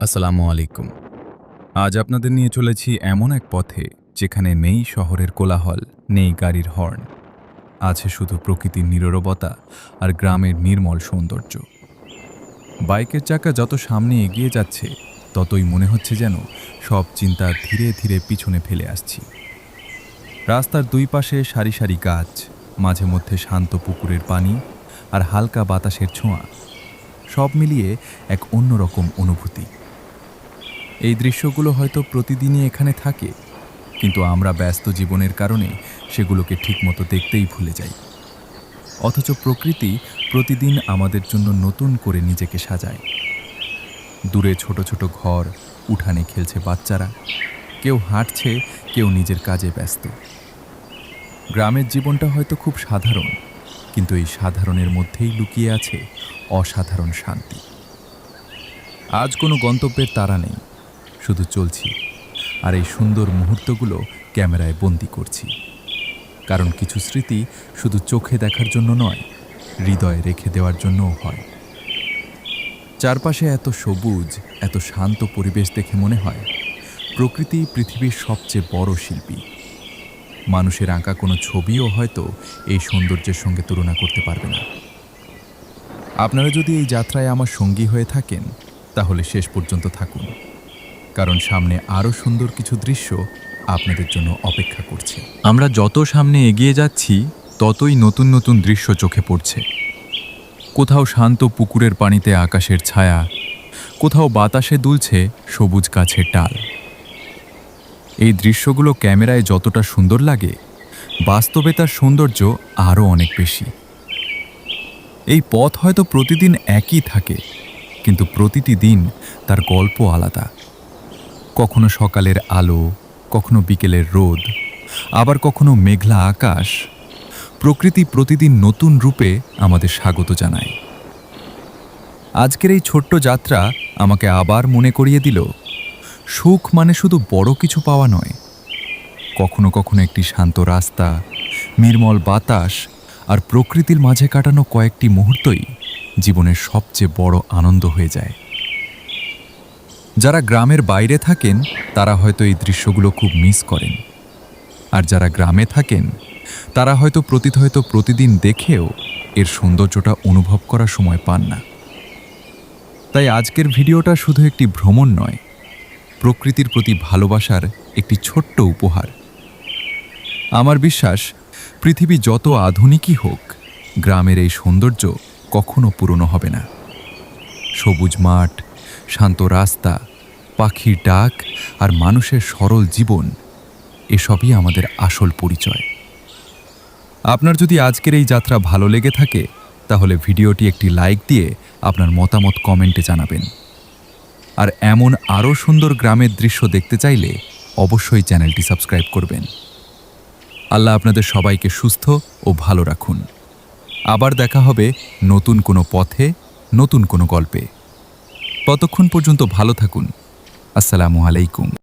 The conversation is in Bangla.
আসসালামু আলাইকুম। আজ আপনাদের নিয়ে চলেছি এমন এক পথে যেখানে নেই শহরের কোলাহল, নেই গাড়ির হর্ন। আছে শুধু প্রকৃতির নীরবতা আর গ্রামের নির্মল সৌন্দর্য। বাইকের চাকা যত সামনে এগিয়ে যাচ্ছে, ততই মনে হচ্ছে যেন সব চিন্তা ধীরে ধীরে পিছনে ফেলে আসছি। রাস্তার দুই পাশে সারি সারি গাছ, মাঝে মধ্যে শান্ত পুকুরের পানি আর হালকা বাতাসের ছোঁয়া, সব মিলিয়ে এক অন্যরকম অনুভূতি। এই দৃশ্যগুলো হয়তো প্রতিদিনই এখানে থাকে, কিন্তু আমরা ব্যস্ত জীবনের কারণে সেগুলোকে ঠিকমতো দেখতেই ভুলে যাই। অথচ প্রকৃতি প্রতিদিন আমাদের জন্য নতুন করে নিজেকে সাজায়। দূরে ছোট ছোট ঘর, উঠানে খেলছে বাচ্চারা, কেউ হাঁটছে, কেউ নিজের কাজে ব্যস্ত। গ্রামের জীবনটা হয়তো খুব সাধারণ, কিন্তু এই সাধারণের মধ্যেই লুকিয়ে আছে অসাধারণ শান্তি। আজ কোনো গন্তব্যের তাড়া নেই, শুধু চলছি, আর এই সুন্দর মুহূর্তগুলো ক্যামেরায় বন্দি করছি। কারণ কিছু স্মৃতি শুধু চোখে দেখার জন্য নয়, হৃদয়ে রেখে দেওয়ার জন্যও হয়। চারপাশে এত সবুজ, এত শান্ত পরিবেশ দেখে মনে হয় প্রকৃতি পৃথিবীর সবচেয়ে বড় শিল্পী। মানুষের আঁকা কোনো ছবিও হয়তো এই সৌন্দর্যের সঙ্গে তুলনা করতে পারবে না। আপনারা যদি এই যাত্রায় আমার সঙ্গী হয়ে থাকেন, তাহলে শেষ পর্যন্ত থাকুন, কারণ সামনে আরও সুন্দর কিছু দৃশ্য আপনাদের জন্য অপেক্ষা করছে। আমরা যত সামনে এগিয়ে যাচ্ছি, ততই নতুন নতুন দৃশ্য চোখে পড়ছে। কোথাও শান্ত পুকুরের পানিতে আকাশের ছায়া, কোথাও বাতাসে দুলছে সবুজ গাছের ডাল। এই দৃশ্যগুলো ক্যামেরায় যতটা সুন্দর লাগে, বাস্তবে তার সৌন্দর্য আরও অনেক বেশি। এই পথ হয়তো প্রতিদিন একই থাকে, কিন্তু প্রতিটি দিন তার গল্প আলাদা। কখনো সকালের আলো, কখনো বিকেলের রোদ, আবার কখনো মেঘলা আকাশ। প্রকৃতি প্রতিদিন নতুন রূপে আমাদের স্বাগত জানায়। আজকের এই ছোট্ট যাত্রা আমাকে আবার মনে করিয়ে দিল, সুখ মানে শুধু বড় কিছু পাওয়া নয়। কখনো কখনো একটি শান্ত রাস্তা, নির্মল বাতাস আর প্রকৃতির মাঝে কাটানো কয়েকটি মুহূর্তই জীবনের সবচেয়ে বড় আনন্দ হয়ে যায়। যারা গ্রামের বাইরে থাকেন, তারা হয়তো এই দৃশ্যগুলো খুব মিস করেন, আর যারা গ্রামে থাকেন, তারা হয়তো প্রতিদিন দেখেও এর সৌন্দর্যটা অনুভব করার সময় পান না। তাই আজকের ভিডিওটা শুধু একটি ভ্রমণ নয়, প্রকৃতির প্রতি ভালোবাসার একটি ছোট্ট উপহার। আমার বিশ্বাস, পৃথিবী যত আধুনিকই হোক, গ্রামের এই সৌন্দর্য কখনো পুরনো হবে না। সবুজ মাঠ, শান্ত রাস্তা, পাখির ডাক আর মানুষের সরল জীবন, এসবই আমাদের আসল পরিচয়। আপনার যদি আজকের এই যাত্রা ভালো লেগে থাকে, তাহলে ভিডিওটি একটি লাইক দিয়ে আপনার মতামত কমেন্টে জানাবেন। আর এমন আরও সুন্দর গ্রামের দৃশ্য দেখতে চাইলে অবশ্যই চ্যানেলটি সাবস্ক্রাইব করবেন। আল্লাহ আপনাদের সবাইকে সুস্থ ও ভালো রাখুন। আবার দেখা হবে নতুন কোনো পথে, নতুন কোনো গল্পে। ততক্ষণ পর্যন্ত ভালো থাকুন। আসসালামু আলাইকুম।